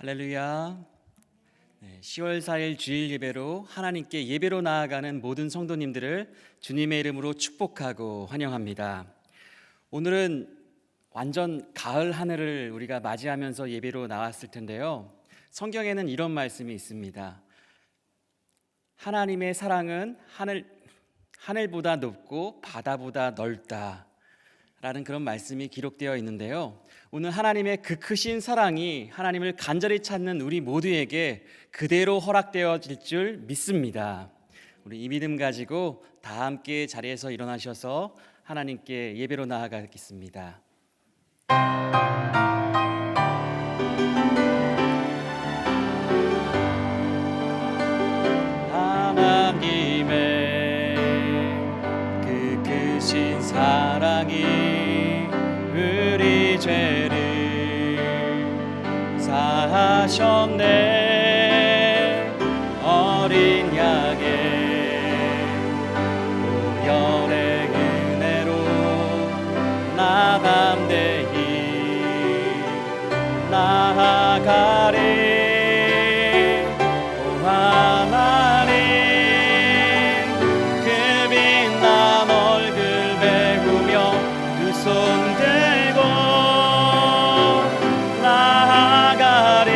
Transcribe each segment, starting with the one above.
할렐루야. 10월 4일 주일 예배로 하나님께 예배로 나아가는 모든 성도님들을 주님의 이름으로 축복하고 환영합니다. 오늘은 완전 가을 하늘을 우리가 맞이하면서 예배로 나왔을 텐데요. 성경에는 이런 말씀이 있습니다. 하나님의 사랑은 하늘보다 높고 바다보다 넓다 라는 그런 말씀이 기록되어 있는데요. 오늘 하나님의 그 크신 사랑이 하나님을 간절히 찾는 우리 모두에게 그대로 허락되어질 줄 믿습니다. 우리 이 믿음 가지고 다 함께 자리에서 일어나셔서 하나님께 예배로 나아가겠습니다. 하나님의 그 크신 사랑이 우리 죄를 사하셨네. 어린 양의 보혈의 은혜로 나 담대히 나아가리. 오 하나님 그 빛난 얼굴 배우며 두 손 들고 나아가리.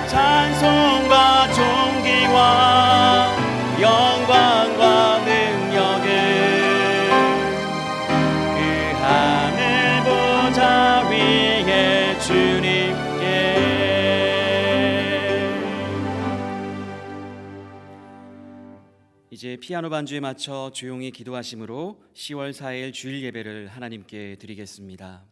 찬송과 존귀와 영광과 능력을 그 하늘 보좌 위에 주님께. 이제 피아노 반주에 맞춰 조용히 기도하심으로 10월 4일 주일 예배를 하나님께 드리겠습니다.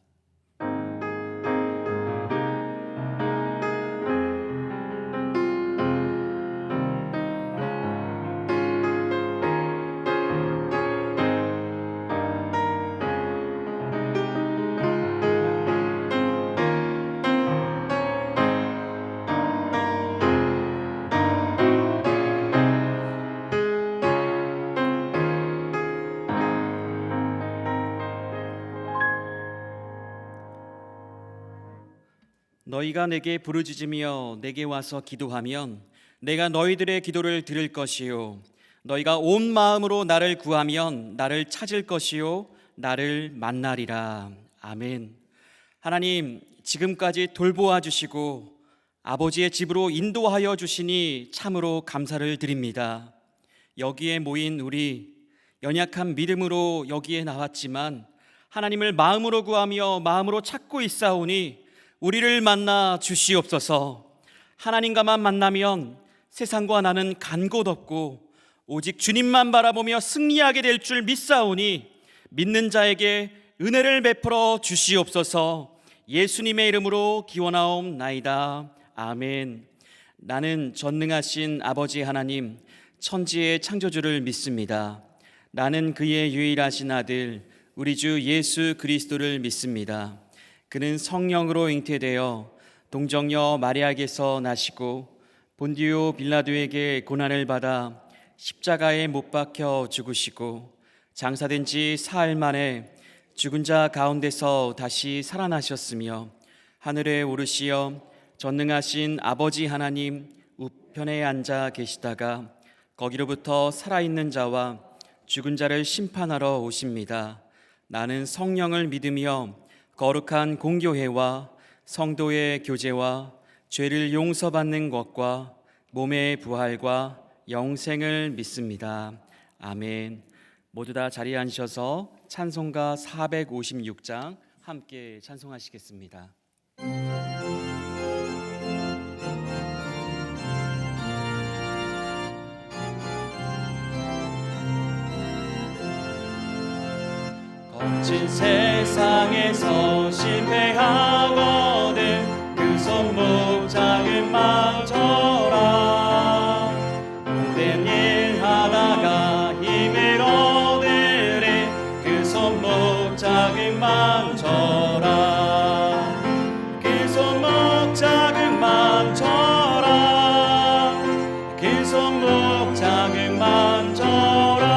너희가 내게 부르짖으며 내게 와서 기도하면 내가 너희들의 기도를 들을 것이요 너희가 온 마음으로 나를 구하면 나를 찾을 것이요 나를 만나리라. 아멘. 하나님, 지금까지 돌보아 주시고 아버지의 집으로 인도하여 주시니 참으로 감사를 드립니다. 여기에 모인 우리 연약한 믿음으로 여기에 나왔지만 하나님을 마음으로 구하며 마음으로 찾고 있사오니 우리를 만나 주시옵소서. 하나님과만 만나면 세상과 나는 간 곳 없고 오직 주님만 바라보며 승리하게 될 줄 믿사오니 믿는 자에게 은혜를 베풀어 주시옵소서. 예수님의 이름으로 기원하옵나이다. 아멘. 나는 전능하신 아버지 하나님, 천지의 창조주를 믿습니다. 나는 그의 유일하신 아들 우리 주 예수 그리스도를 믿습니다. 그는 성령으로 잉태되어 동정녀 마리아에게서 나시고 본디오 빌라도에게 고난을 받아 십자가에 못 박혀 죽으시고 장사된 지 사흘 만에 죽은 자 가운데서 다시 살아나셨으며 하늘에 오르시어 전능하신 아버지 하나님 우편에 앉아 계시다가 거기로부터 살아있는 자와 죽은 자를 심판하러 오십니다. 나는 성령을 믿으며 거룩한 공교회와 성도의 교제와 죄를 용서받는 것과 몸의 부활과 영생을 믿습니다. 아멘. 모두 다 자리에 앉으셔서 찬송가 456장 함께 찬송하시겠습니다. 거친 세상에서 실패하거든 그 손목 작은 마음처럼 모든 일 하다가 힘을 얻으리 그 손목 작은 마음처럼 그 손목 작은 마음처럼 그 손목 작은 마음처럼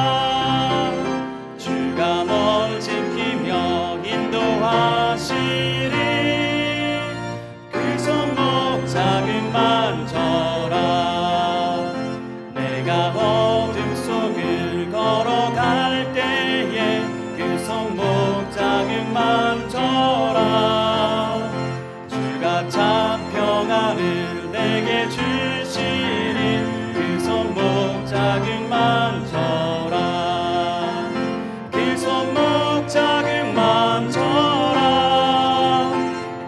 주가 널 지키며 인도하시리 그 만져라. 주가 참 평안을 내게 주시니 그 손목 자극 만져라. 그 손목 자극 만져라.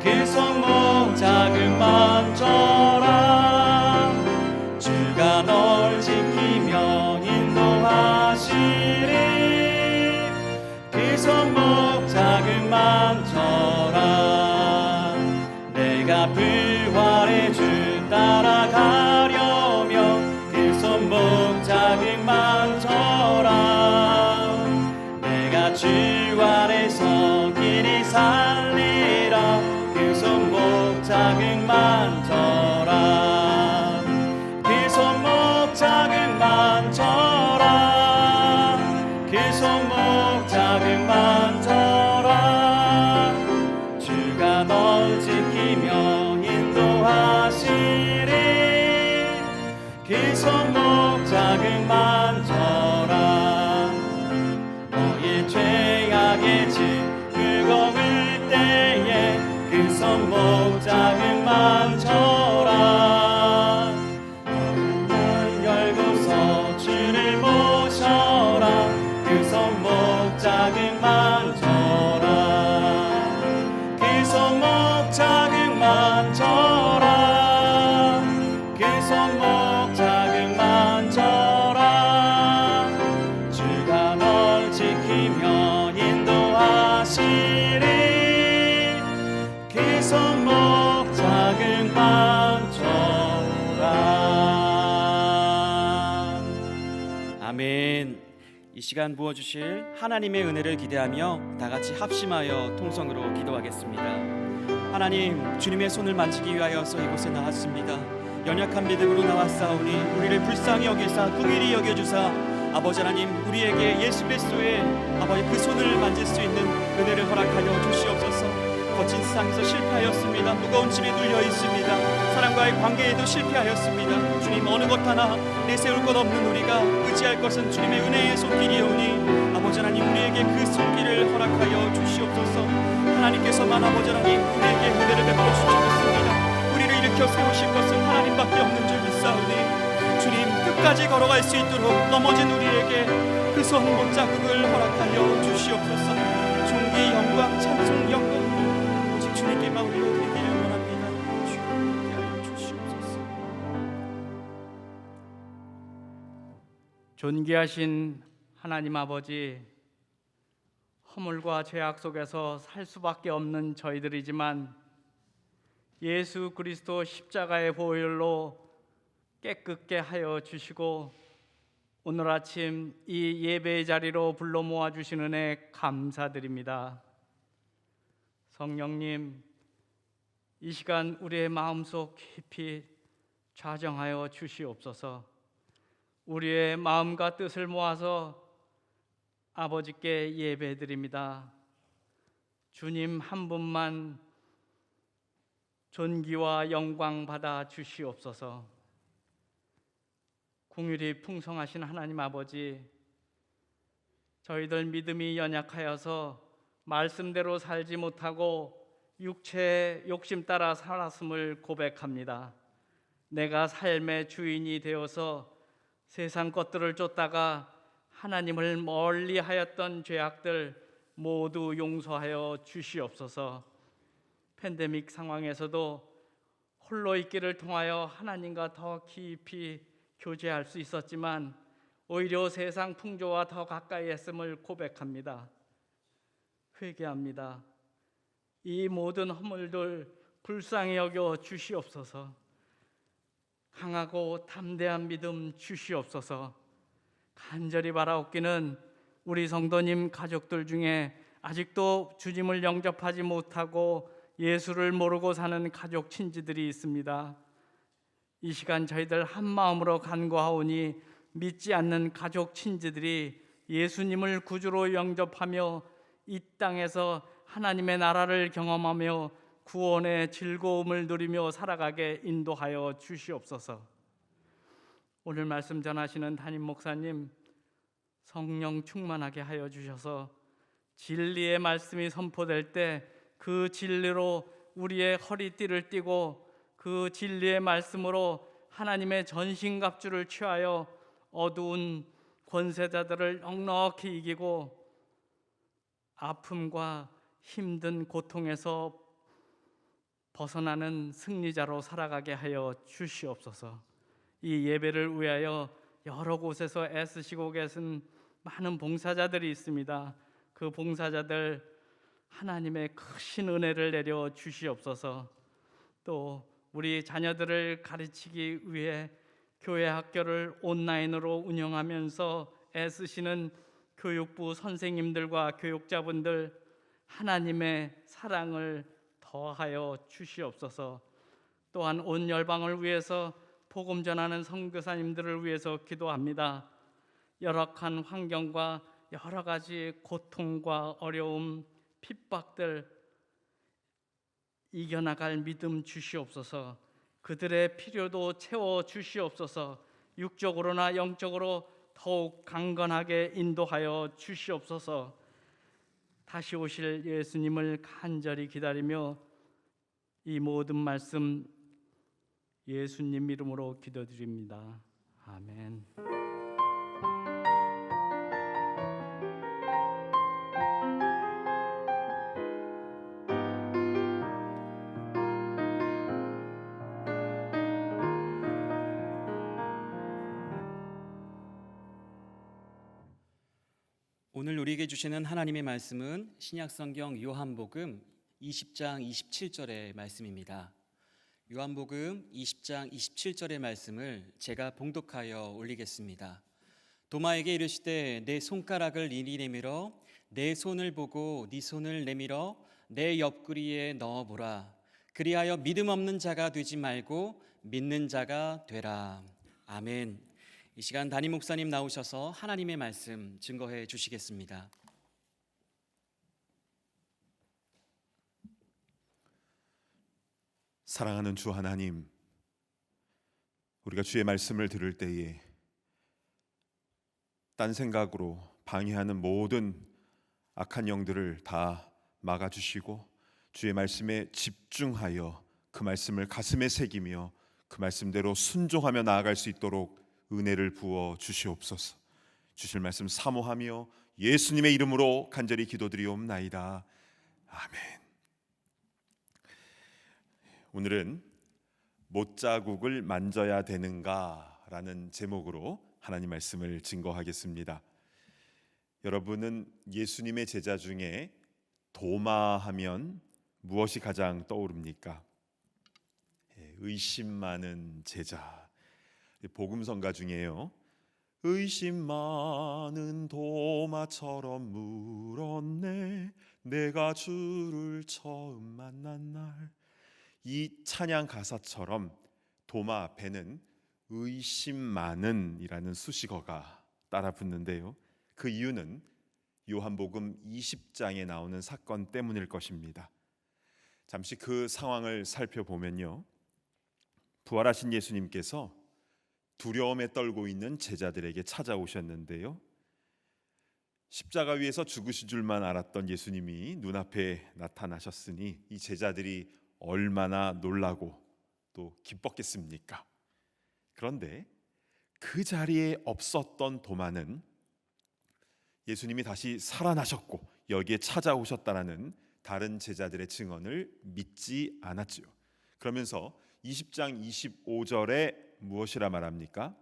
그 손목 자극 만져라. 주가 널 지키며 인도하시리. 그 손목 자극 만져라. 내가 부활의 주 따라가려며 그 손목 자극 만져라. 내가 주 안에서 길이 살리라. 그 손목 자극 만져라. 그 손목 자극 만져라. 그 손목 자극 만져라. 주가 널 지키며 인도하시리. 그 손목 자극 만져라. 너의 죄악의 짐 무거울 때에 그 손목 자극 만져라. 문 열고서 주를 모셔라. 그 손목 자극 만져라. 그 손목 자극 만져라. 그 손목 자극 만져라. 주가 널 지키며 인도하시리. 그 손목 자극 만져라. 아멘. 이 시간 부어주실 하나님의 은혜를 기대하며 다 같이 합심하여 통성으로 기도하겠습니다. 하나님, 주님의 손을 만지기 위하여서 이곳에 나왔습니다. 연약한 믿음으로 나왔사오니 우리를 불쌍히 여기사 긍휼히 여겨주사 아버지 하나님, 우리에게 예수 그리스도의 아버지 그 손을 만질 수 있는 은혜를 허락하여 주시옵소서. 거친 세상에서 실패하였습니다. 무거운 짐에 눌려 있습니다. 사람과의 관계에도 실패하였습니다. 주님, 어느 것 하나 내세울 것 없는 우리가 의지할 것은 주님의 은혜의 손길이오니 아버지 하나님, 우리에게 그 손길을 허락하여 주시옵소서. 하나님께서만 아버지 하나님 우리에게 은혜를 베풀어 주시겠습니다. 우리를 일으켜 세우실 것은 하나님밖에 없는 줄 믿사오니 주님, 끝까지 걸어갈 수 있도록 넘어진 우리에게 그 손목 자국을 허락하여 주시옵소서. 존귀 영광 찬송 영광 오직 주님께만 올려드리기를 원합니다. 주여 함께하여 주시옵소서. 존귀하신 하나님 아버지, 허물과 죄악 속에서 살 수밖에 없는 저희들이지만 예수 그리스도 십자가의 보혈로 깨끗게 하여 주시고 오늘 아침 이 예배의 자리로 불러 모아 주신 은혜 감사드립니다. 성령님, 이 시간 우리의 마음속 깊이 좌정하여 주시옵소서. 우리의 마음과 뜻을 모아서 아버지께 예배드립니다. 주님 한 분만 존귀와 영광 받아 주시옵소서. 긍휼이 풍성하신 하나님 아버지, 저희들 믿음이 연약하여서 말씀대로 살지 못하고 육체의 욕심 따라 살았음을 고백합니다. 내가 삶의 주인이 되어서 세상 것들을 쫓다가 하나님을 멀리하였던 죄악들 모두 용서하여 주시옵소서. 팬데믹 상황에서도 홀로 있기를 통하여 하나님과 더 깊이 교제할 수 있었지만 오히려 세상 풍조와 더 가까이 했음을 고백합니다. 회개합니다. 이 모든 허물들 불쌍히 여겨 주시옵소서. 강하고 담대한 믿음 주시옵소서. 간절히 바라옵기는 우리 성도님 가족들 중에 아직도 주님을 영접하지 못하고 예수를 모르고 사는 가족 친지들이 있습니다. 이 시간 저희들 한 마음으로 간구하오니 믿지 않는 가족 친지들이 예수님을 구주로 영접하며 이 땅에서 하나님의 나라를 경험하며 구원의 즐거움을 누리며 살아가게 인도하여 주시옵소서. 오늘 말씀 전하시는 담임 목사님 성령 충만하게 하여 주셔서 진리의 말씀이 선포될 때 그 진리로 우리의 허리띠를 띠고 그 진리의 말씀으로 하나님의 전신갑주를 취하여 어두운 권세자들을 넉넉히 이기고 아픔과 힘든 고통에서 벗어나는 승리자로 살아가게 하여 주시옵소서. 이 예배를 위하여 여러 곳에서 애쓰시고 계신 많은 봉사자들이 있습니다. 그 봉사자들 하나님의 크신 은혜를 내려 주시옵소서. 또 우리 자녀들을 가르치기 위해 교회 학교를 온라인으로 운영하면서 애쓰시는 교육부 선생님들과 교육자분들 하나님의 사랑을 더하여 주시옵소서. 또한 온 열방을 위해서 복음 전하는 선교사님들을 위해서 기도합니다. 열악한 환경과 여러 가지 고통과 어려움, 핍박들 이겨나갈 믿음 주시옵소서. 그들의 필요도 채워 주시옵소서. 육적으로나 영적으로 더욱 강건하게 인도하여 주시옵소서. 다시 오실 예수님을 간절히 기다리며 이 모든 말씀 예수님 이름으로 기도드립니다. 아멘. 오늘 우리에게 주시는 하나님의 말씀은 신약성경 요한복음 20장 27절의 말씀입니다. 요한복음 20장 27절의 말씀을 제가 봉독하여 올리겠습니다. 도마에게 이르시되 내 손가락을 이리 내밀어 내 손을 보고 네 손을 내밀어 내 옆구리에 넣어보라. 그리하여 믿음 없는 자가 되지 말고 믿는 자가 되라. 아멘. 이 시간 담임 목사님 나오셔서 하나님의 말씀 증거해 주시겠습니다. 사랑하는 주 하나님, 우리가 주의 말씀을 들을 때에 딴 생각으로 방해하는 모든 악한 영들을 다 막아주시고 주의 말씀에 집중하여 그 말씀을 가슴에 새기며 그 말씀대로 순종하며 나아갈 수 있도록 은혜를 부어 주시옵소서. 주실 말씀 사모하며 예수님의 이름으로 간절히 기도드리옵나이다. 아멘. 오늘은 못자국을 만져야 되는가라는 제목으로 하나님 말씀을 증거하겠습니다. 여러분은 예수님의 제자 중에 도마하면 무엇이 가장 떠오릅니까? 의심 많은 제자. 복음성가 중에요, 의심 많은 도마처럼 물었네 내가 주를 처음 만난 날. 이 찬양 가사처럼 도마 앞에는 의심 많은 이라는 수식어가 따라 붙는데요, 그 이유는 요한복음 20장에 나오는 사건 때문일 것입니다. 잠시 그 상황을 살펴보면요, 부활하신 예수님께서 두려움에 떨고 있는 제자들에게 찾아오셨는데요, 십자가 위에서 죽으실 줄만 알았던 예수님이 눈앞에 나타나셨으니 이 제자들이 얼마나 놀라고 또 기뻤겠습니까? 그런데 그 자리에 없었던 도마는 예수님이 다시 살아나셨고 여기에 찾아오셨다라는 다른 제자들의 증언을 믿지 않았지요. 그러면서 20장 25절에 무엇이라 말합니까?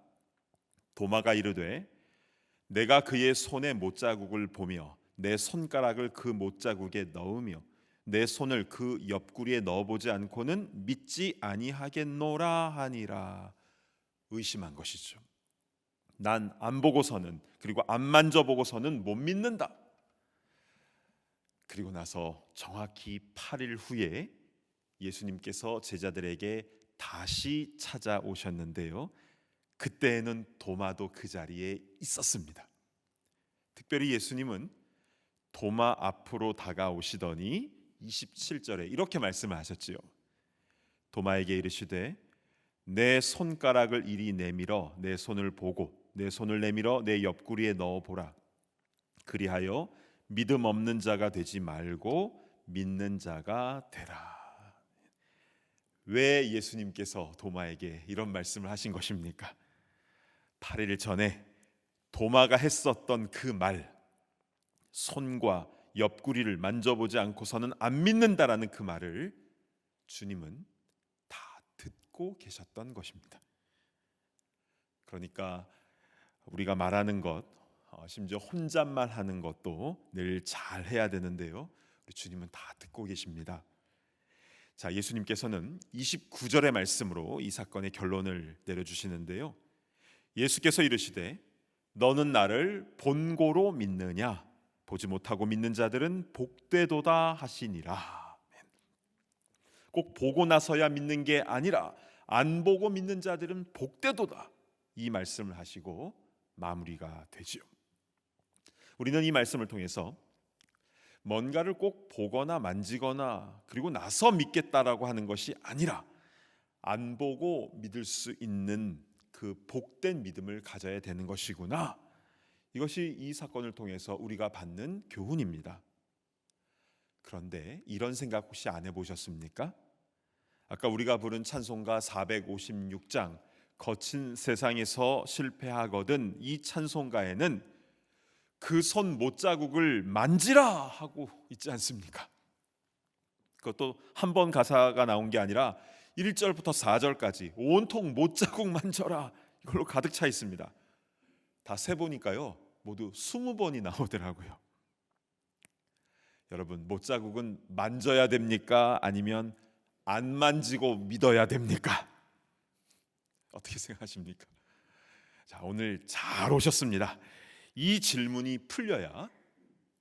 도마가 이르되 내가 그의 손에 못자국을 보며 내 손가락을 그 못자국에 넣으며 내 손을 그 옆구리에 넣어보지 않고는 믿지 아니하겠노라 하니라. 의심한 것이죠. 난 안 보고서는, 그리고 안 만져보고서는 못 믿는다. 그리고 나서 정확히 8일 후에 예수님께서 제자들에게 다시 찾아오셨는데요, 그때에는 도마도 그 자리에 있었습니다. 특별히 예수님은 도마 앞으로 다가오시더니 27절에 이렇게 말씀하셨지요. 도마에게 이르시되 내 손가락을 이리 내밀어 내 손을 보고 내 손을 내밀어 내 옆구리에 넣어보라. 그리하여 믿음 없는 자가 되지 말고 믿는 자가 되라. 왜 예수님께서 도마에게 이런 말씀을 하신 것입니까? 8일 전에 도마가 했었던 그 말, 손과 옆구리를 만져보지 않고서는 안 믿는다라는 그 말을 주님은 다 듣고 계셨던 것입니다. 그러니까 우리가 말하는 것, 심지어 혼잣말 하는 것도 늘 잘 해야 되는데요, 우리 주님은 다 듣고 계십니다. 자, 예수님께서는 29절의 말씀으로 이 사건의 결론을 내려주시는데요, 예수께서 이르시되 너는 나를 본고로 믿느냐? 보지 못하고 믿는 자들은 복되도다 하시니라. 꼭 보고 나서야 믿는 게 아니라 안 보고 믿는 자들은 복되도다, 이 말씀을 하시고 마무리가 되지요. 우리는 이 말씀을 통해서 뭔가를 꼭 보거나 만지거나 그리고 나서 믿겠다라고 하는 것이 아니라 안 보고 믿을 수 있는 그 복된 믿음을 가져야 되는 것이구나, 이것이 이 사건을 통해서 우리가 받는 교훈입니다. 그런데 이런 생각 혹시 안 해보셨습니까? 아까 우리가 부른 찬송가 456장 거친 세상에서 실패하거든, 이 찬송가에는 그 손 못자국을 만지라 하고 있지 않습니까? 그것도 한 번 가사가 나온 게 아니라 1절부터 4절까지 온통 못자국 만져라, 이걸로 가득 차 있습니다. 다 세보니까요, 모두 20번이 나오더라고요. 여러분, 못자국은 만져야 됩니까? 아니면 안 만지고 믿어야 됩니까? 어떻게 생각하십니까? 자, 오늘 잘 오셨습니다. 이 질문이 풀려야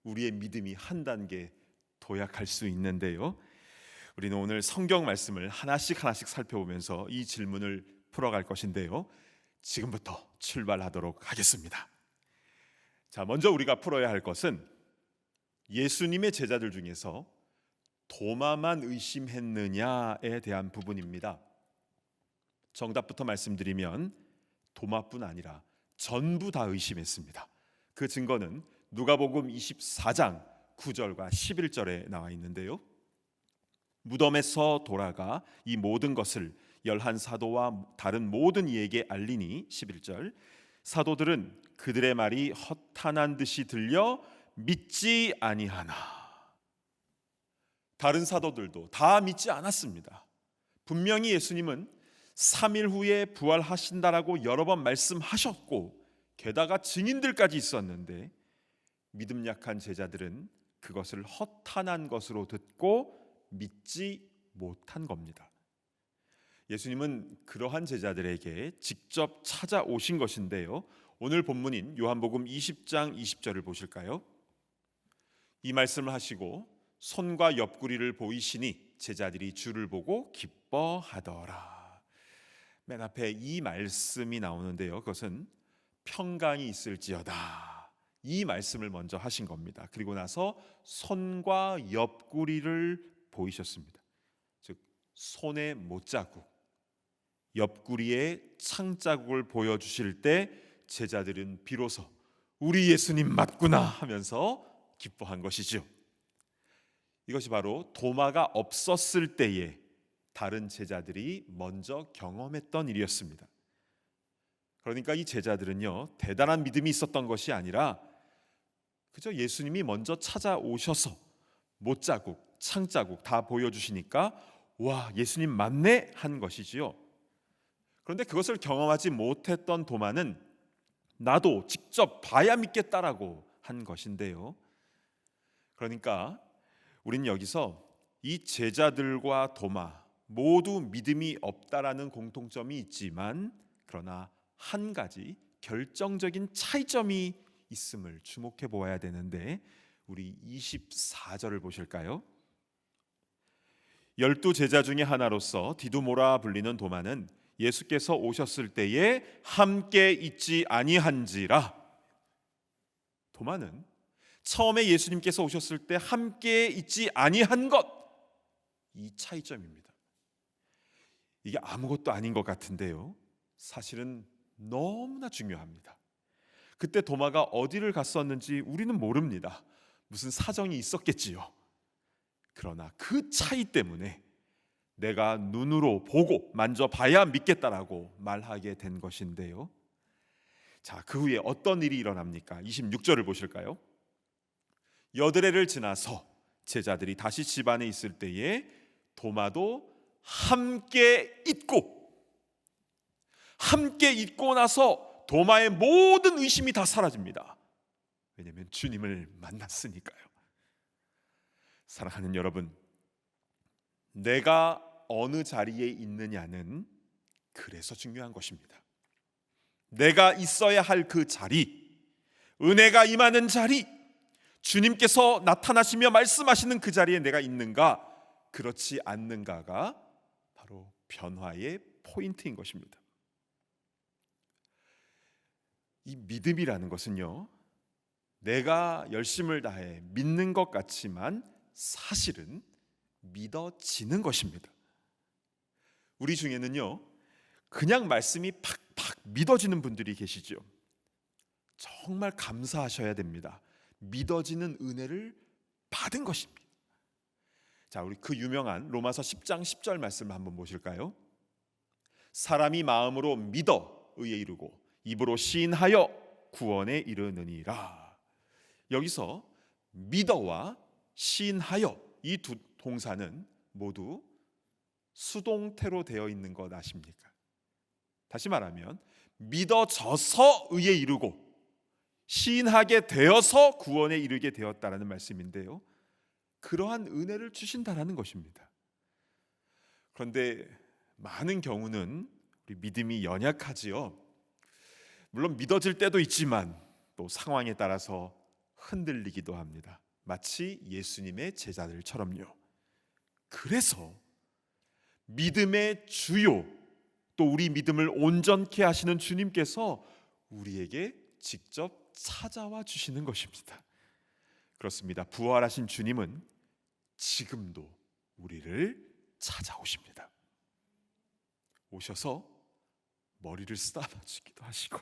우리의 믿음이 한 단계 도약할 수 있는데요, 우리는 오늘 성경 말씀을 하나씩 살펴보면서 이 질문을 풀어갈 것인데요, 지금부터 출발하도록 하겠습니다. 자, 먼저 우리가 풀어야 할 것은 예수님의 제자들 중에서 도마만 의심했느냐에 대한 부분입니다. 정답부터 말씀드리면 도마뿐 아니라 전부 다 의심했습니다. 그 증거는 누가복음 24장 9절과 11절에 나와 있는데요, 무덤에서 돌아가 이 모든 것을 11 사도와 다른 모든 이에게 알리니 11절, 사도들은 그들의 말이 허탄한 듯이 들려 믿지 아니하나. 다른 사도들도 다 믿지 않았습니다. 분명히 예수님은 3일 후에 부활하신다라고 여러 번 말씀하셨고 게다가 증인들까지 있었는데 믿음 약한 제자들은 그것을 허탄한 것으로 듣고 믿지 못한 겁니다. 예수님은 그러한 제자들에게 직접 찾아오신 것인데요, 오늘 본문인 요한복음 20장 20절을 보실까요? 이 말씀을 하시고 손과 옆구리를 보이시니 제자들이 주를 보고 기뻐하더라. 맨 앞에 이 말씀이 나오는데요, 그것은 평강이 있을지어다, 이 말씀을 먼저 하신 겁니다. 그리고 나서 손과 옆구리를 보이셨습니다. 즉 손의 못자국, 옆구리에 창자국을 보여주실 때 제자들은 비로소 우리 예수님 맞구나 하면서 기뻐한 것이죠. 이것이 바로 도마가 없었을 때에 다른 제자들이 먼저 경험했던 일이었습니다. 그러니까 이 제자들은요, 대단한 믿음이 있었던 것이 아니라 그저 예수님이 먼저 찾아오셔서 못자국, 창자국 다 보여주시니까 와, 예수님 맞네 한 것이지요. 그런데 그것을 경험하지 못했던 도마는 나도 직접 봐야 믿겠다라고 한 것인데요, 그러니까 우리는 여기서 이 제자들과 도마 모두 믿음이 없다라는 공통점이 있지만 그러나 한 가지 결정적인 차이점이 있음을 주목해 보아야 되는데, 우리 24절을 보실까요? 12 제자 중에 하나로서 디두모라 불리는 도마는 예수께서 오셨을 때에 함께 있지 아니한지라. 도마는 처음에 예수님께서 오셨을 때 함께 있지 아니한 것, 이 차이점입니다. 이게 아무것도 아닌 것 같은데요, 사실은 너무나 중요합니다. 그때 도마가 어디를 갔었는지 우리는 모릅니다. 무슨 사정이 있었겠지요. 그러나 그 차이 때문에 내가 눈으로 보고 만져봐야 믿겠다라고 말하게 된 것인데요. 자, 그 후에 어떤 일이 일어납니까? 26절을 보실까요? 여드레를 지나서 제자들이 다시 집 안에 있을 때에 도마도 함께 잊고 나서 도마의 모든 의심이 다 사라집니다. 왜냐하면 주님을 만났으니까요. 사랑하는 여러분, 내가 어느 자리에 있느냐는 그래서 중요한 것입니다. 내가 있어야 할 그 자리, 은혜가 임하는 자리, 주님께서 나타나시며 말씀하시는 그 자리에 내가 있는가, 그렇지 않는가가 바로 변화의 포인트인 것입니다. 이 믿음이라는 것은요, 내가 열심을 다해 믿는 것 같지만 사실은 믿어지는 것입니다. 우리 중에는요, 그냥 말씀이 팍팍 믿어지는 분들이 계시죠. 정말 감사하셔야 됩니다. 믿어지는 은혜를 받은 것입니다. 자, 우리 그 유명한 로마서 10장 10절 말씀을 한번 보실까요? 사람이 마음으로 믿어 의에 이르고 입으로 시인하여 구원에 이르느니라. 여기서 믿어와 시인하여 이 두 동사는 모두 수동태로 되어 있는 것 아십니까? 다시 말하면 믿어져서 의에 이르고 시인하게 되어서 구원에 이르게 되었다라는 말씀인데요, 그러한 은혜를 주신다라는 것입니다. 그런데 많은 경우는 우리 믿음이 연약하지요. 물론 믿어질 때도 있지만 또 상황에 따라서 흔들리기도 합니다. 마치 예수님의 제자들처럼요. 그래서 믿음의 주요, 또 우리 믿음을 온전케 하시는 주님께서 우리에게 직접 찾아와 주시는 것입니다. 그렇습니다. 부활하신 주님은 지금도 우리를 찾아오십니다. 오셔서 머리를 쓰다봐 주기도 하시고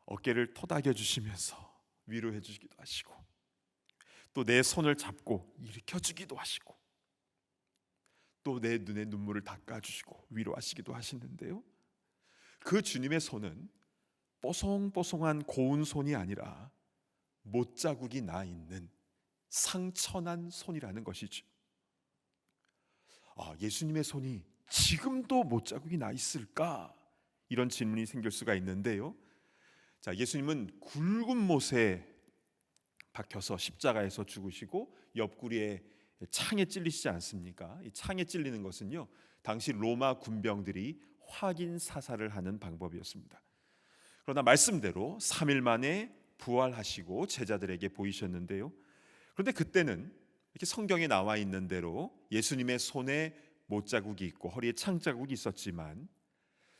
어깨를 토닥여 주시면서 위로해 주기도 하시고 또 내 손을 잡고 일으켜 주기도 하시고 또 내 눈에 눈물을 닦아 주시고 위로하시기도 하시는데요, 그 주님의 손은 뽀송뽀송한 고운 손이 아니라 못자국이 나 있는 상처난 손이라는 것이죠. 예수님의 손이 지금도 못자국이 나 있을까? 이런 질문이 생길 수가 있는데요. 자, 예수님은 굵은 못에 박혀서 십자가에서 죽으시고 옆구리에 창에 찔리시지 않습니까? 이 창에 찔리는 것은요, 당시 로마 군병들이 확인 사살을 하는 방법이었습니다. 그러나 말씀대로 3일 만에 부활하시고 제자들에게 보이셨는데요, 그런데 그때는 이렇게 성경에 나와 있는 대로 예수님의 손에 못자국이 있고 허리에 창자국이 있었지만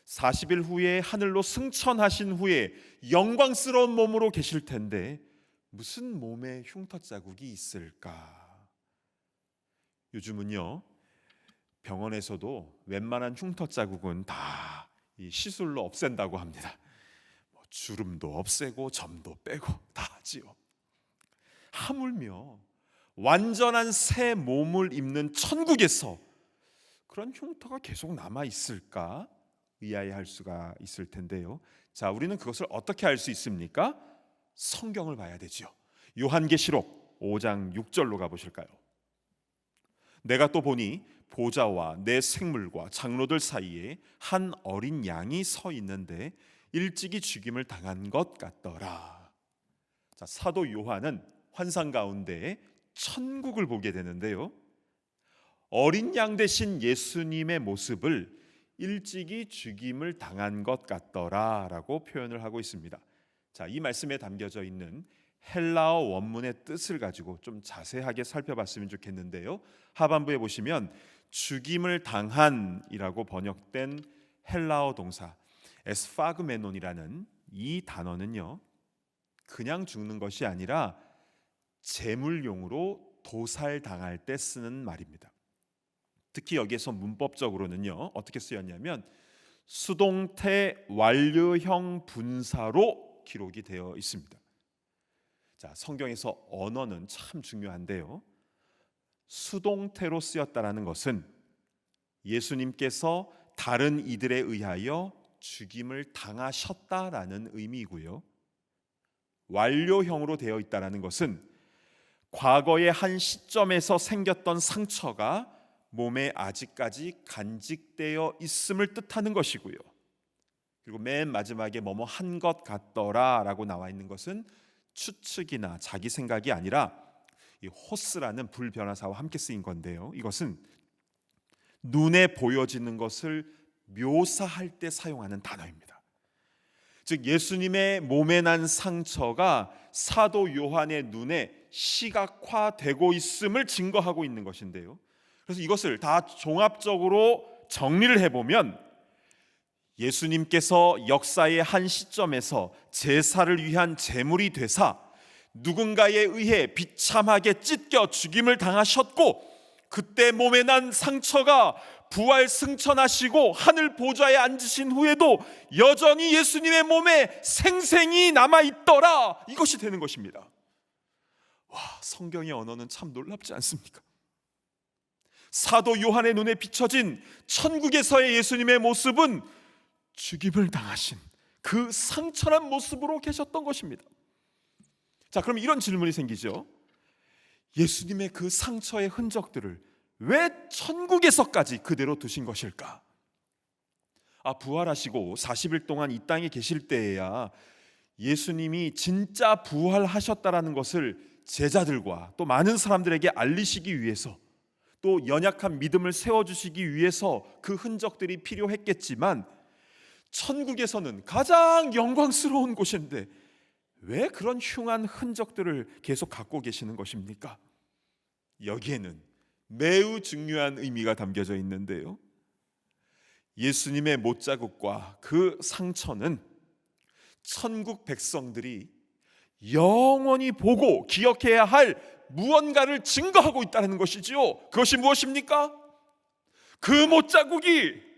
40일 후에 하늘로 승천하신 후에 영광스러운 몸으로 계실 텐데 무슨 몸에 흉터 자국이 있을까? 요즘은요, 병원에서도 웬만한 흉터 자국은 다 이 시술로 없앤다고 합니다. 주름도 없애고 점도 빼고 다 하지요. 하물며 완전한 새 몸을 입는 천국에서 그런 흉터가 계속 남아 있을까 의아해할 수가 있을 텐데요. 자, 우리는 그것을 어떻게 알 수 있습니까? 성경을 봐야 되죠. 요한계시록 5장 6절로 가보실까요? 내가 또 보니 보좌와 내 생물과 장로들 사이에 한 어린 양이 서 있는데 일찍이 죽임을 당한 것 같더라. 자, 사도 요한은 환상 가운데 천국을 보게 되는데요, 어린 양 대신 예수님의 모습을 일찍이 죽임을 당한 것 같더라라고 표현을 하고 있습니다. 자, 이 말씀에 담겨져 있는 헬라어 원문의 뜻을 가지고 좀 자세하게 살펴봤으면 좋겠는데요, 하반부에 보시면 죽임을 당한이라고 번역된 헬라어 동사 에스파그메논이라는 이 단어는요, 그냥 죽는 것이 아니라 제물용으로 도살당할 때 쓰는 말입니다. 특히 여기에서 문법적으로는요, 어떻게 쓰였냐면 수동태 완료형 분사로 기록이 되어 있습니다. 자, 성경에서 언어는 참 중요한데요. 수동태로 쓰였다라는 것은 예수님께서 다른 이들에 의하여 죽임을 당하셨다라는 의미이고요. 완료형으로 되어 있다라는 것은 과거의 한 시점에서 생겼던 상처가 몸에 아직까지 간직되어 있음을 뜻하는 것이고요. 그리고 맨 마지막에 뭐뭐 한 것 같더라라고 나와 있는 것은 추측이나 자기 생각이 아니라 이 호스라는 불변화사와 함께 쓰인 건데요. 이것은 눈에 보여지는 것을 묘사할 때 사용하는 단어입니다. 즉 예수님의 몸에 난 상처가 사도 요한의 눈에 시각화되고 있음을 증거하고 있는 것인데요. 그래서 이것을 다 종합적으로 정리를 해보면 예수님께서 역사의 한 시점에서 제사를 위한 제물이 되사 누군가에 의해 비참하게 찢겨 죽임을 당하셨고, 그때 몸에 난 상처가 부활 승천하시고 하늘 보좌에 앉으신 후에도 여전히 예수님의 몸에 생생히 남아있더라, 이것이 되는 것입니다. 와, 성경의 언어는 참 놀랍지 않습니까? 사도 요한의 눈에 비춰진 천국에서의 예수님의 모습은 죽임을 당하신 그 상처난 모습으로 계셨던 것입니다. 자, 그럼 이런 질문이 생기죠. 예수님의 그 상처의 흔적들을 왜 천국에서까지 그대로 두신 것일까? 부활하시고 40일 동안 이 땅에 계실 때에야 예수님이 진짜 부활하셨다라는 것을 제자들과 또 많은 사람들에게 알리시기 위해서, 또 연약한 믿음을 세워주시기 위해서 그 흔적들이 필요했겠지만, 천국에서는 가장 영광스러운 곳인데 왜 그런 흉한 흔적들을 계속 갖고 계시는 것입니까? 여기에는 매우 중요한 의미가 담겨져 있는데요. 예수님의 못자국과 그 상처는 천국 백성들이 영원히 보고 기억해야 할 무언가를 증거하고 있다는 것이지요. 그것이 무엇입니까? 그 못자국이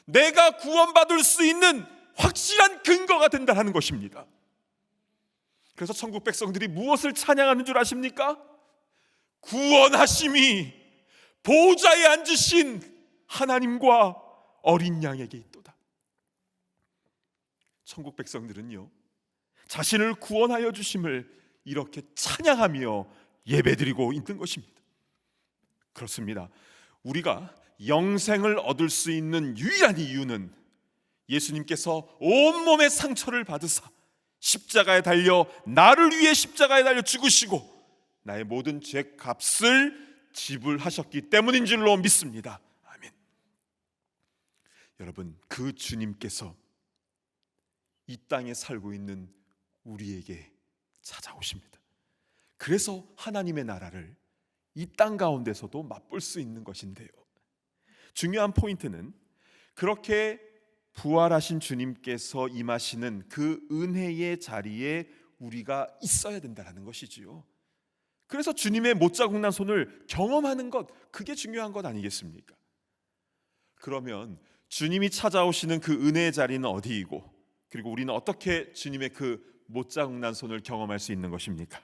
내가 구원받을 수 있는 확실한 근거가 된다는 것입니다. 그래서 천국 백성들이 무엇을 찬양하는 줄 아십니까? 구원하심이 보좌에 앉으신 하나님과 어린 양에게 있도다. 천국 백성들은요, 자신을 구원하여 주심을 이렇게 찬양하며 예배드리고 있는 것입니다. 그렇습니다. 우리가 영생을 얻을 수 있는 유일한 이유는 예수님께서 온몸의 상처를 받으사 십자가에 달려 나를 위해 십자가에 달려 죽으시고 나의 모든 죄값을 지불하셨기 때문인 줄로 믿습니다. 아멘. 여러분, 그 주님께서 이 땅에 살고 있는 우리에게 찾아오십니다. 그래서 하나님의 나라를 이 땅 가운데서도 맛볼 수 있는 것인데요. 중요한 포인트는 그렇게 부활하신 주님께서 임하시는 그 은혜의 자리에 우리가 있어야 된다는 것이지요. 그래서 주님의 못자국 난 손을 경험하는 것, 그게 중요한 것 아니겠습니까? 그러면 주님이 찾아오시는 그 은혜의 자리는 어디이고, 그리고 우리는 어떻게 주님의 그 못자국 난 손을 경험할 수 있는 것입니까?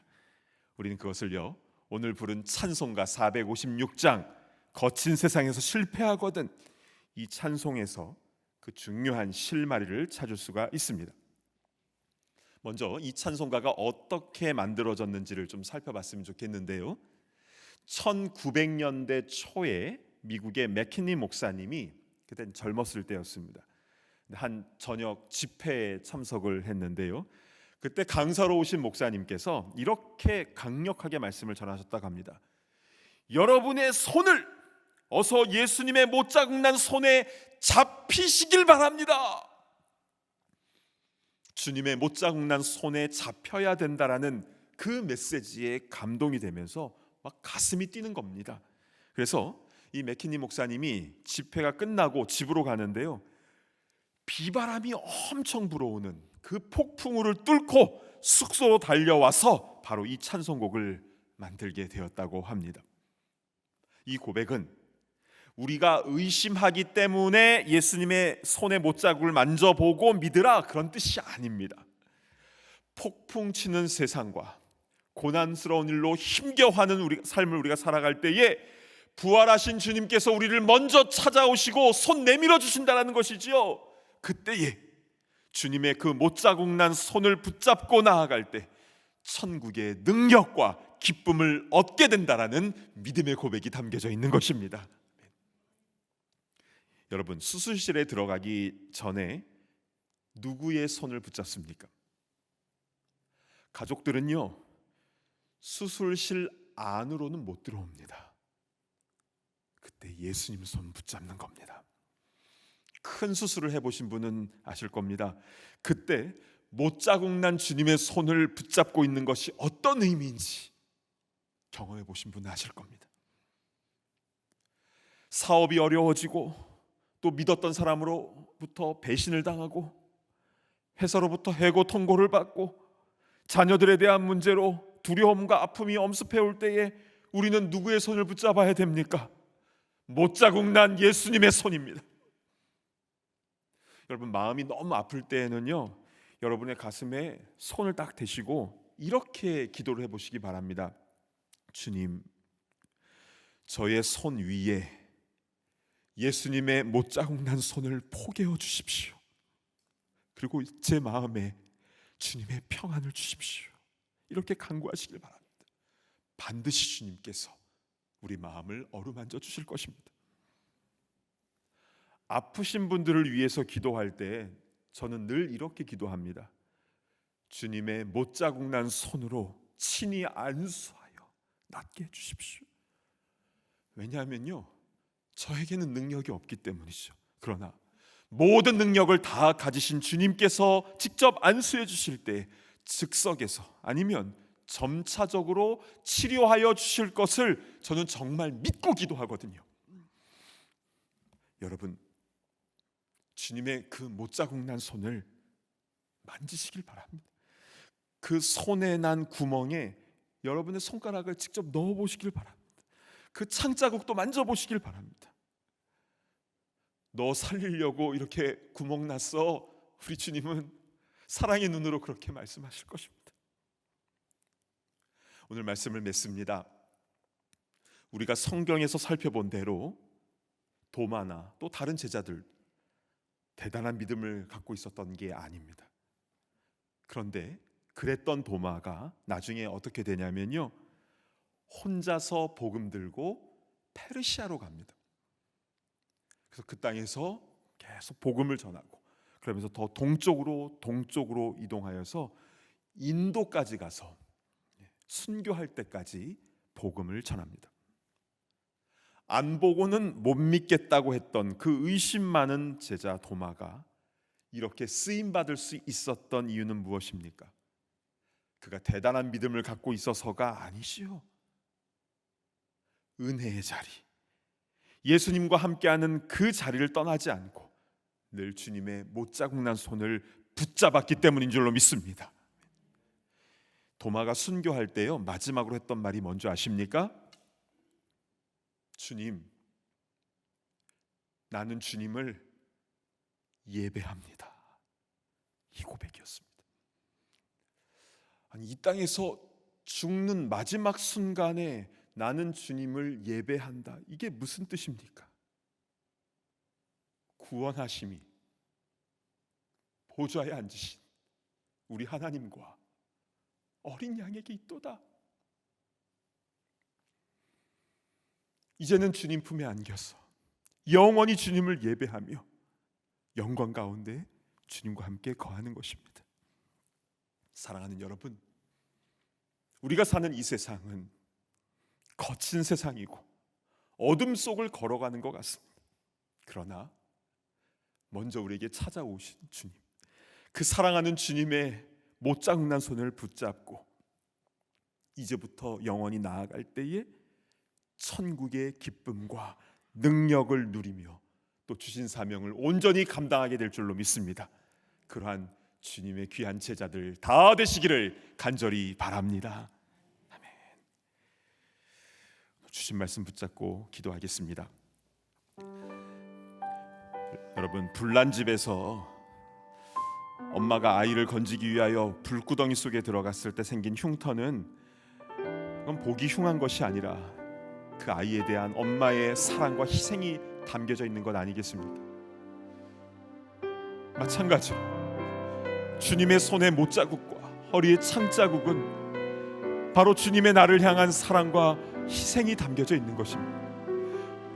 우리는 그것을요, 오늘 부른 찬송가 456장 거친 세상에서 실패하거든, 이 찬송에서 그 중요한 실마리를 찾을 수가 있습니다. 먼저 이 찬송가가 어떻게 만들어졌는지를 좀 살펴봤으면 좋겠는데요. 1900년대 초에 미국의 맥키니 목사님이, 그때는 젊었을 때였습니다, 한 저녁 집회에 참석을 했는데요. 그때 강사로 오신 목사님께서 이렇게 강력하게 말씀을 전하셨다고 합니다. 여러분의 손을 어서 예수님의 못자국 난 손에 잡히시길 바랍니다. 주님의 못자국 난 손에 잡혀야 된다라는 그 메시지에 감동이 되면서 막 가슴이 뛰는 겁니다. 그래서 이 맥키니 목사님이 집회가 끝나고 집으로 가는데요, 비바람이 엄청 불어오는 그 폭풍우를 뚫고 숙소로 달려와서 바로 이 찬송곡을 만들게 되었다고 합니다. 이 고백은 우리가 의심하기 때문에 예수님의 손의 못자국을 만져보고 믿으라, 그런 뜻이 아닙니다. 폭풍 치는 세상과 고난스러운 일로 힘겨워하는 우리 삶을 우리가 살아갈 때에 부활하신 주님께서 우리를 먼저 찾아오시고 손 내밀어 주신다는 것이지요. 그때에 주님의 그 못자국난 손을 붙잡고 나아갈 때 천국의 능력과 기쁨을 얻게 된다라는 믿음의 고백이 담겨져 있는 것입니다. 여러분, 수술실에 들어가기 전에 누구의 손을 붙잡습니까? 가족들은요, 수술실 안으로는 못 들어옵니다. 그때 예수님 손 붙잡는 겁니다. 큰 수술을 해보신 분은 아실 겁니다. 그때 못자국난 주님의 손을 붙잡고 있는 것이 어떤 의미인지 경험해 보신 분은 아실 겁니다. 사업이 어려워지고 또 믿었던 사람으로부터 배신을 당하고 회사로부터 해고 통고를 받고 자녀들에 대한 문제로 두려움과 아픔이 엄습해 올 때에 우리는 누구의 손을 붙잡아야 됩니까? 못자국난 예수님의 손입니다. 여러분, 마음이 너무 아플 때에는요, 여러분의 가슴에 손을 딱 대시고 이렇게 기도를 해보시기 바랍니다. 주님, 저의 손 위에 예수님의 못자국난 손을 포개어 주십시오. 그리고 제 마음에 주님의 평안을 주십시오. 이렇게 간구하시길 바랍니다. 반드시 주님께서 우리 마음을 어루만져 주실 것입니다. 아프신 분들을 위해서 기도할 때 저는 늘 이렇게 기도합니다. 주님의 못자국난 손으로 친히 안수하여 낫게 해주십시오. 왜냐하면요, 저에게는 능력이 없기 때문이죠. 그러나 모든 능력을 다 가지신 주님께서 직접 안수해 주실 때 즉석에서 아니면 점차적으로 치료하여 주실 것을 저는 정말 믿고 기도하거든요. 여러분, 주님의 그 못자국난 손을 만지시길 바랍니다. 그 손에 난 구멍에 여러분의 손가락을 직접 넣어보시길 바랍니다. 그 창자국도 만져보시길 바랍니다. 너 살리려고 이렇게 구멍 났어. 우리 주님은 사랑의 눈으로 그렇게 말씀하실 것입니다. 오늘 말씀을 맺습니다. 우리가 성경에서 살펴본 대로 도마나 또 다른 제자들 대단한 믿음을 갖고 있었던 게 아닙니다. 그런데 그랬던 도마가 나중에 어떻게 되냐면요, 혼자서 복음 들고 페르시아로 갑니다. 그래서 그 땅에서 계속 복음을 전하고 그러면서 더 동쪽으로 이동하여서 인도까지 가서 순교할 때까지 복음을 전합니다. 안 보고는 못 믿겠다고 했던 그 의심 많은 제자 도마가 이렇게 쓰임 받을 수 있었던 이유는 무엇입니까? 그가 대단한 믿음을 갖고 있어서가 아니시요. 은혜의 자리, 예수님과 함께하는 그 자리를 떠나지 않고 늘 주님의 못자국난 손을 붙잡았기 때문인 줄로 믿습니다. 도마가 순교할 때요, 마지막으로 했던 말이 뭔지 아십니까? 주님, 나는 주님을 예배합니다. 이 고백이었습니다. 아니, 이 땅에서 죽는 마지막 순간에 나는 주님을 예배한다. 이게 무슨 뜻입니까? 구원하심이 보좌에 앉으신 우리 하나님과 어린 양에게 있도다. 이제는 주님 품에 안겨서 영원히 주님을 예배하며 영광 가운데 주님과 함께 거하는 것입니다. 사랑하는 여러분, 우리가 사는 이 세상은 거친 세상이고 어둠 속을 걸어가는 것 같습니다. 그러나 먼저 우리에게 찾아오신 주님, 그 사랑하는 주님의 못자국난 손을 붙잡고 이제부터 영원히 나아갈 때에 천국의 기쁨과 능력을 누리며 또 주신 사명을 온전히 감당하게 될 줄로 믿습니다. 그러한 주님의 귀한 제자들 다 되시기를 간절히 바랍니다. 아멘. 주신 말씀 붙잡고 기도하겠습니다. 여러분, 불난 집에서 엄마가 아이를 건지기 위하여 불구덩이 속에 들어갔을 때 생긴 흉터는 그건 보기 흉한 것이 아니라 그 아이에 대한 엄마의 사랑과 희생이 담겨져 있는 것 아니겠습니까? 마찬가지로 주님의 손의 못자국과 허리의 창자국은 바로 주님의 나를 향한 사랑과 희생이 담겨져 있는 것입니다.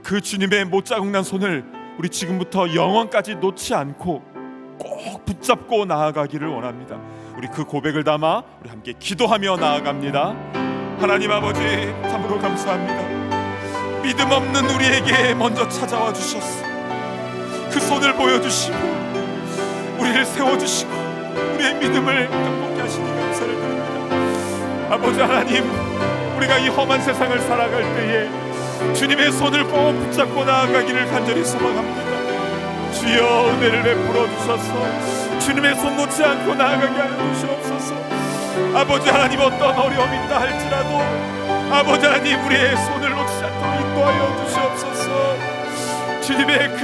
그 주님의 못자국 난 손을 우리 지금부터 영원까지 놓지 않고 꼭 붙잡고 나아가기를 원합니다. 우리 그 고백을 담아 우리 함께 기도하며 나아갑니다. 하나님 아버지, 참으로 감사합니다. 믿음 없는 우리에게 먼저 찾아와 주셨어. 그 손을 보여주시고 우리를 세워주시고 우리의 믿음을 강복케 하시니 감사를 드립니다. 아버지 하나님, 우리가 이 험한 세상을 살아갈 때에 주님의 손을 꼭 붙잡고 나아가기를 간절히 소망합니다. 주여, 은혜를 베풀어 주셔서 주님의 손 놓지 않고 나아가게 하여 주시옵소서. 아버지 하나님, 어떤 어려움이 있다 할지라도 아버지 하나님, 우리의 손을 놓지 않도록 인도하여 주시옵소서. 주님의 그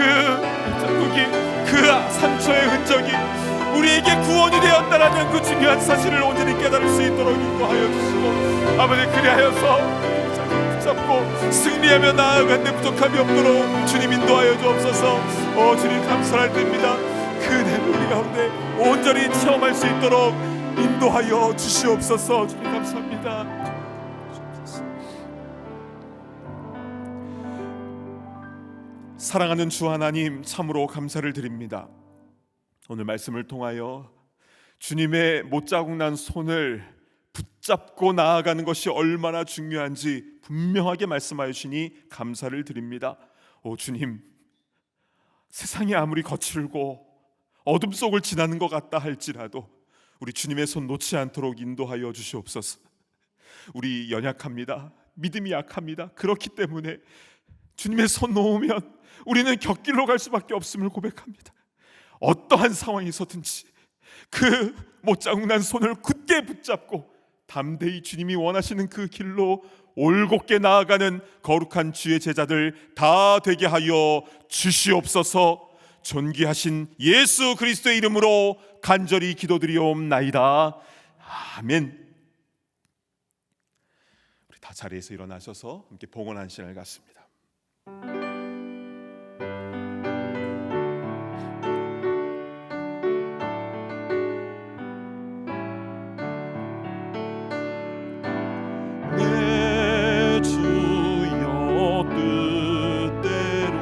자국이, 그 상처의 흔적이 우리에게 구원이 되었다라는 그 중요한 사실을 온전히 깨달을 수 있도록 인도하여 주시고, 아버지 그리하여서 붙잡고 승리하며 나아가는 부족함이 없도록 주님 인도하여 주옵소서. 주님 감사할 때입니다. 그 은혜를 우리 가운데 온전히 체험할 수 있도록 인도하여 주시옵소서. 주님 감사합니다. 사랑하는 주 하나님, 참으로 감사를 드립니다. 오늘 말씀을 통하여 주님의 못자국 난 손을 붙잡고 나아가는 것이 얼마나 중요한지 분명하게 말씀하여 주시니 감사를 드립니다. 오 주님, 세상이 아무리 거칠고 어둠 속을 지나는 것 같다 할지라도 우리 주님의 손 놓지 않도록 인도하여 주시옵소서. 우리 연약합니다. 믿음이 약합니다. 그렇기 때문에 주님의 손 놓으면 우리는 곁길로 갈 수밖에 없음을 고백합니다. 어떠한 상황에서든지 그 못자국 난 손을 굳게 붙잡고 담대히 주님이 원하시는 그 길로 올곧게 나아가는 거룩한 주의 제자들 다 되게 하여 주시옵소서. 존귀하신 예수 그리스도의 이름으로 간절히 기도드리옵나이다. 아멘. 우리 다 자리에서 일어나셔서 함께 봉헌한 시간을 갖습니다. 내 주여 뜻대로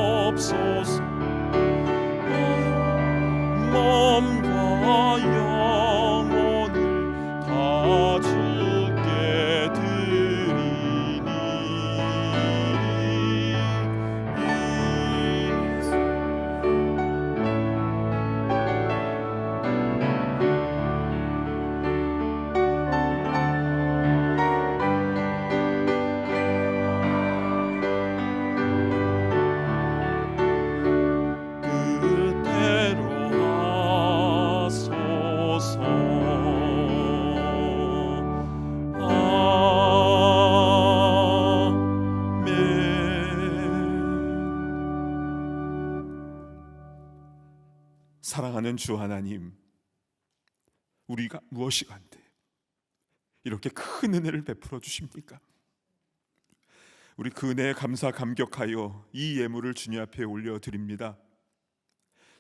행하시옵소서. 몸과 영혼을 다 주께 드리니 사랑하는 주 하나님, 우리가 무엇이 간데 이렇게 큰 은혜를 베풀어 주십니까? 우리 그 은혜에 감사 감격하여 이 예물을 주님 앞에 올려드립니다.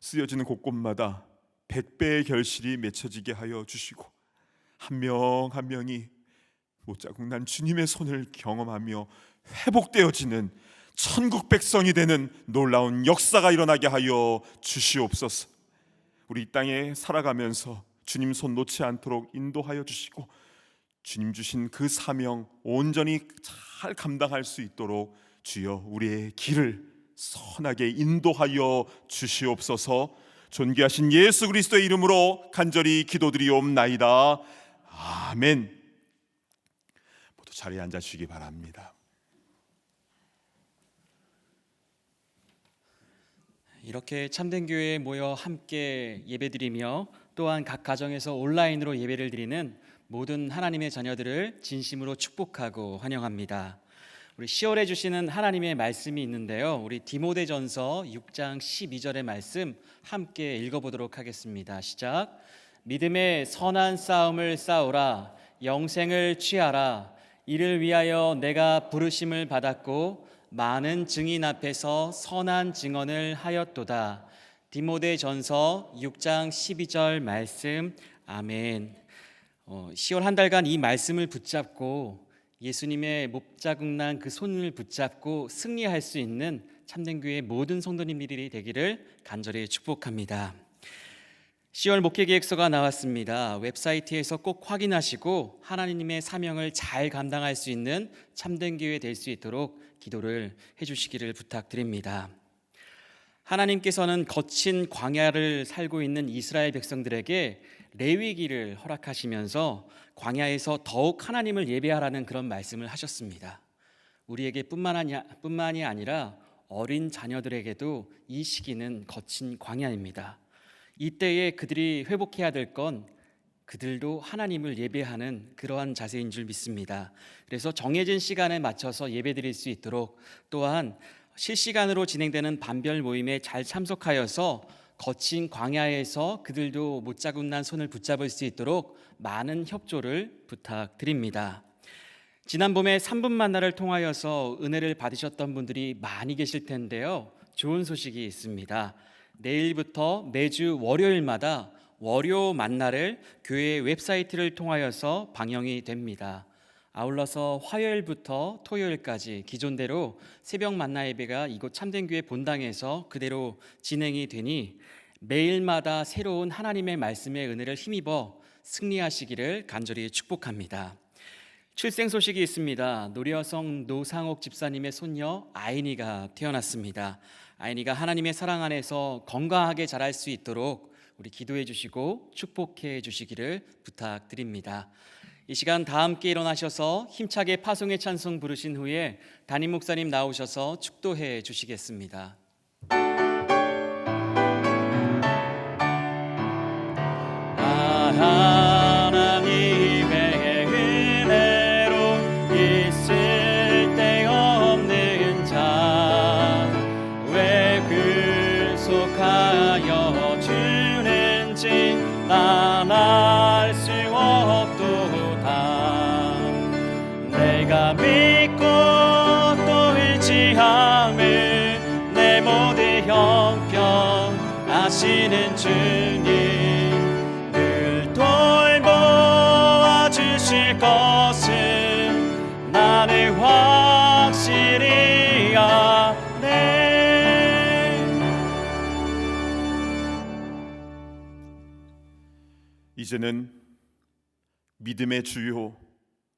쓰여지는 곳곳마다 100배의 결실이 맺혀지게 하여 주시고 한 명 한 명이 못자국 난 주님의 손을 경험하며 회복되어지는 천국 백성이 되는 놀라운 역사가 일어나게 하여 주시옵소서. 우리 이 땅에 살아가면서 주님 손 놓지 않도록 인도하여 주시고 주님 주신 그 사명 온전히 잘 감당할 수 있도록 주여 우리의 길을 선하게 인도하여 주시옵소서. 존귀하신 예수 그리스도의 이름으로 간절히 기도드리옵나이다. 아멘. 모두 자리에 앉아주시기 바랍니다. 이렇게 참된 교회에 모여 함께 예배드리며 또한 각 가정에서 온라인으로 예배를 드리는 모든 하나님의 자녀들을 진심으로 축복하고 환영합니다. 우리 10월에 주시는 하나님의 말씀이 있는데요. 우리 디모데전서 6장 12절의 말씀 함께 읽어보도록 하겠습니다. 시작. 믿음의 선한 싸움을 싸우라. 영생을 취하라. 이를 위하여 내가 부르심을 받았고 많은 증인 앞에서 선한 증언을 하였도다. 디모데전서 6장 12절 말씀. 아멘. 10월 한 달간 이 말씀을 붙잡고 예수님의 못자국난 그 손을 붙잡고 승리할 수 있는 참된교회 모든 성도님들이 되기를 간절히 축복합니다. 10월 목회계획서가 나왔습니다. 웹사이트에서 꼭 확인하시고 하나님의 사명을 잘 감당할 수 있는 참된교회 될 수 있도록 기도를 해주시기를 부탁드립니다. 하나님께서는 거친 광야를 살고 있는 이스라엘 백성들에게 레위기를 허락하시면서 광야에서 더욱 하나님을 예배하라는 그런 말씀을 하셨습니다. 우리에게 뿐만이 아니라 어린 자녀들에게도 이 시기는 거친 광야입니다. 이때에 그들이 회복해야 될 건 그들도 하나님을 예배하는 그러한 자세인 줄 믿습니다. 그래서 정해진 시간에 맞춰서 예배드릴 수 있도록, 또한 실시간으로 진행되는 반별 모임에 잘 참석하여서 거친 광야에서 그들도 못자국난 손을 붙잡을 수 있도록 많은 협조를 부탁드립니다. 지난 봄에 3분 만나를 통하여서 은혜를 받으셨던 분들이 많이 계실 텐데요. 좋은 소식이 있습니다. 내일부터 매주 월요일마다 월요 만나를 교회 웹사이트를 통하여서 방영이 됩니다. 아울러서 화요일부터 토요일까지 기존대로 새벽 만나 예배가 이곳 참된교회 본당에서 그대로 진행이 되니 매일마다 새로운 하나님의 말씀의 은혜를 힘입어 승리하시기를 간절히 축복합니다. 출생 소식이 있습니다. 노려성 노상옥 집사님의 손녀 아이니가 태어났습니다. 아이니가 하나님의 사랑 안에서 건강하게 자랄 수 있도록 우리 기도해 주시고 축복해 주시기를 부탁드립니다. 이 시간 다 함께 일어나셔서 힘차게 파송의 찬송 부르신 후에 담임 목사님 나오셔서 축도해 주시겠습니다. 하나님의 은혜로 있을 데 없는 자 왜 근속하여 주는지 난 알 수 없도다. 내가 믿고 또 의지함을 내 모든 형편 아시는 주님 늘 돌보아 주실 것을 나는 확실히 아네. 이제는 믿음의 주요,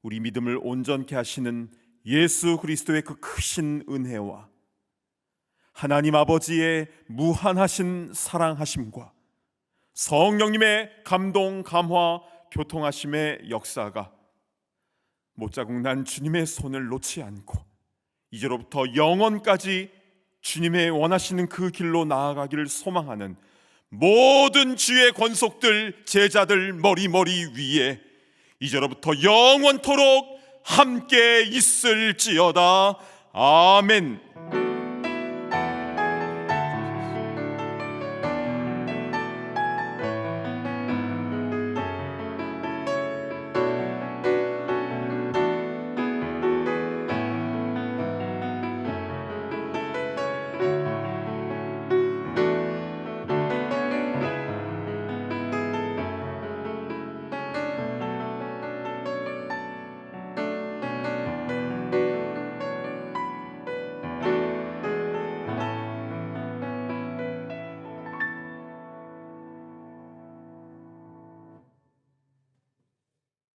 우리 믿음을 온전케 하시는 예수 그리스도의 그 크신 은혜와 하나님 아버지의 무한하신 사랑하심과 성령님의 감동, 감화, 교통하심의 역사가 못자국난 주님의 손을 놓지 않고 이제로부터 영원까지 주님의 원하시는 그 길로 나아가기를 소망하는 모든 주의 권속들, 제자들 머리 위에 이제로부터 영원토록 함께 있을지어다. 아멘.